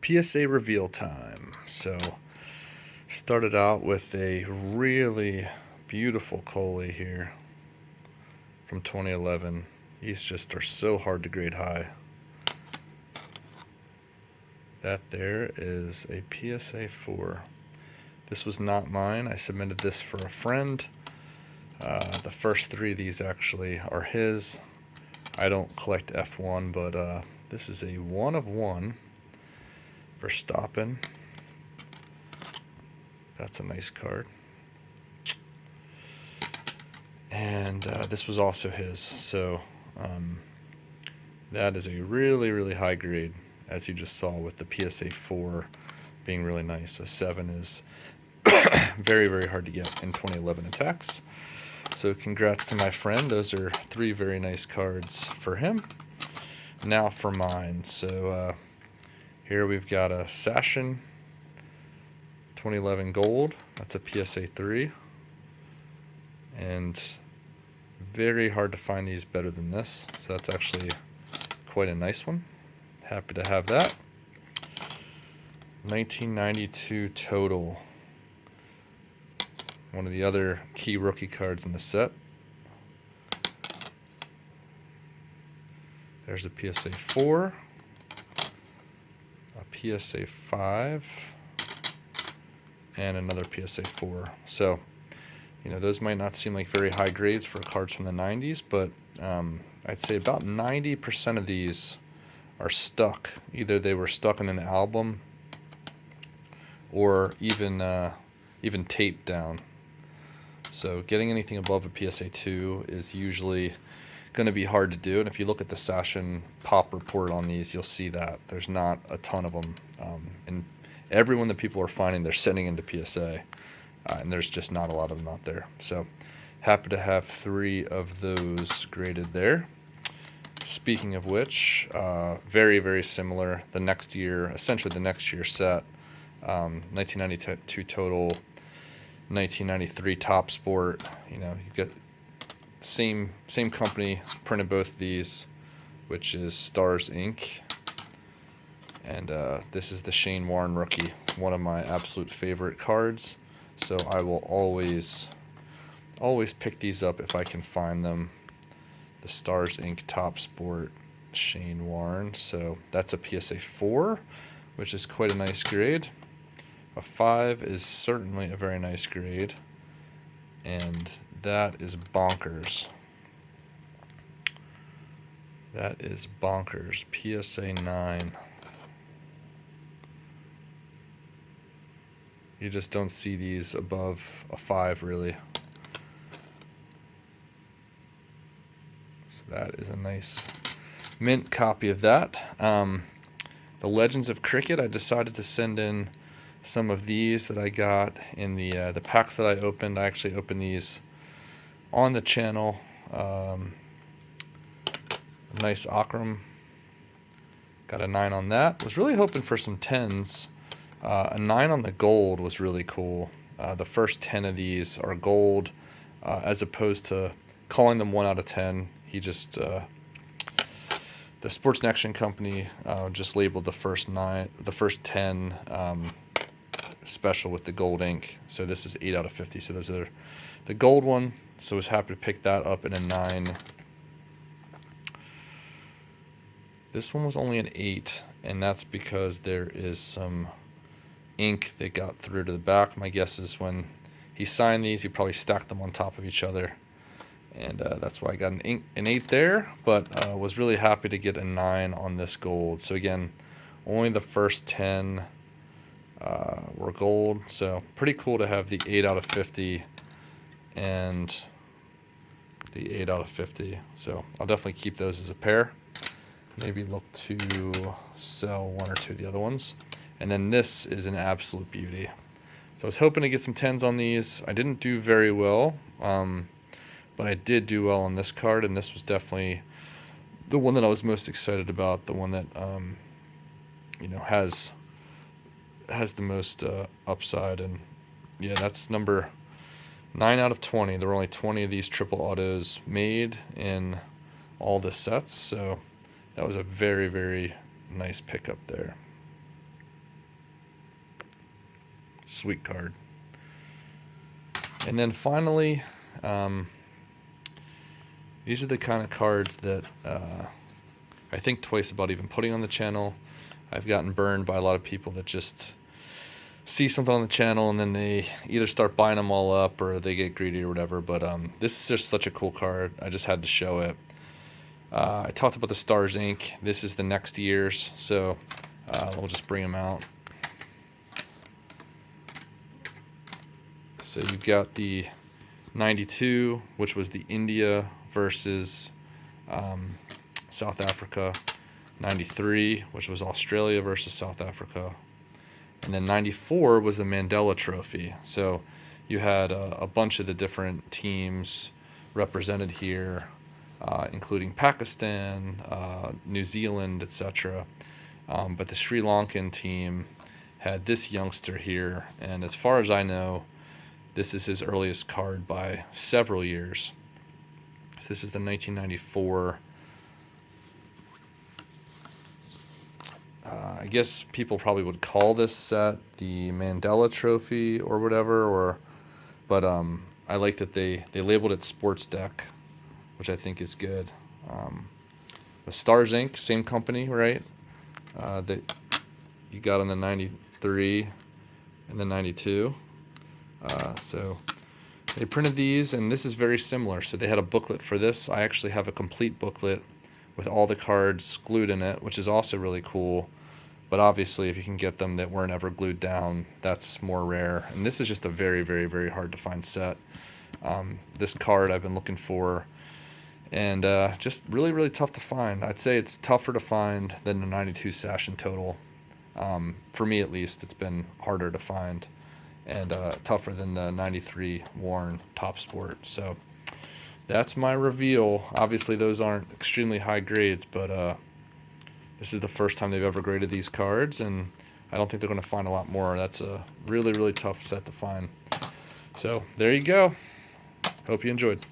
PSA reveal time. So, started out with a really beautiful Coley here from 2011. These just are so hard to grade high. That there is a PSA 4. This was not mine. I submitted this for a friend. The first three of these actually are his. I don't collect F1, but this is a 1 of 1 for stopping. That's a nice card. And this was also his. So that is a really, really high grade, as you just saw with the PSA 4 being really nice. A 7 is very, very hard to get in 2011 attacks. So congrats to my friend. Those are 3 very nice cards for him. Now for mine. So here we've got a Sashin 2011 gold. That's a PSA 3. And very hard to find these better than this. So that's actually quite a nice one. Happy to have that. 1992 total. One of the other key rookie cards in the set. There's a PSA 4, a PSA 5, and another PSA 4. So, you know, those might not seem like very high grades for cards from the 90s, but I'd say about 90% of these are stuck. Either they were stuck in an album or even taped down. So getting anything above a PSA 2 is usually going to be hard to do. And if you look at the Sashin pop report on these, you'll see that there's not a ton of them. And everyone that people are finding, they're sending into PSA. And there's just not a lot of them out there. So happy to have 3 of those graded there. Speaking of which, very, very similar. The next year, essentially the next year set, 1992 total, 1993 Top Sport. You know, you get same company printed both of these, which is Stars Inc. And this is the Shane Warne rookie, one of my absolute favorite cards. So I will always pick these up if I can find them. The Stars Inc. Top Sport Shane Warne. So that's a PSA 4, which is quite a nice grade. A 5 is certainly a very nice grade. And that is bonkers. That is bonkers. PSA 9. You just don't see these above a 5, really. So that is a nice mint copy of that. The Legends of Cricket, I decided to send in some of these that I got in the packs that I opened. I actually opened these on the channel. Nice Akram. Got a 9 on that. Was really hoping for some 10s. A 9 on the gold was really cool. The first 10 of these are gold, as opposed to calling them 1 out of 10. He just the Sports Action Company just labeled the first 10 special with the gold ink. So this is 8 out of 50. So those are the gold one. So I was happy to pick that up in a 9. This one was only an 8, and that's because there is some ink that got through to the back. My guess is when he signed these, he probably stacked them on top of each other, and that's why I got an 8 there, but was really happy to get a 9 on this gold. So again, only the first 10 were gold, so pretty cool to have the 8 out of 50 and the 8 out of 50. So I'll definitely keep those as a pair. Maybe look to sell 1 or 2 of the other ones. And then this is an absolute beauty. So I was hoping to get some 10s on these. I didn't do very well, but I did do well on this card, and this was definitely the one that I was most excited about, the one that you know, has the most upside. And yeah, that's number 9 out of 20. There were only 20 of these triple autos made in all the sets, so that was a very, very nice pickup there. Sweet card. And then finally, these are the kind of cards that I think twice about even putting on the channel. I've gotten burned by a lot of people that just see something on the channel and then they either start buying them all up or they get greedy or whatever. But this is just such a cool card. I just had to show it. I talked about the Stars Inc. This is the next year's, so we'll just bring them out. So you've got the 92, which was the India versus South Africa. 93, which was Australia versus South Africa. And then 94 was the Mandela Trophy. So you had a bunch of the different teams represented here, including Pakistan, New Zealand, etc. But the Sri Lankan team had this youngster here, and as far as I know, this is his earliest card by several years. So this is the 1994. I guess people probably would call this set the Mandela Trophy or whatever, but I like that they labeled it Sports Deck, which I think is good. The Stars Inc., same company, right? That you got in the 93 and the 92. So they printed these, and this is very similar. So they had a booklet for this. I actually have a complete booklet with all the cards glued in it, which is also really cool. But obviously, if you can get them that weren't ever glued down, that's more rare. And this is just a very, very, very hard to find set. This card I've been looking for, and just really, really tough to find. I'd say it's tougher to find than the 92 Sash in total. For me, at least, it's been harder to find, and tougher than the 93 Warren Top Sport. So that's my reveal. Obviously, those aren't extremely high grades, but this is the first time they've ever graded these cards, and I don't think they're going to find a lot more. That's a really, really tough set to find. So there you go. Hope you enjoyed.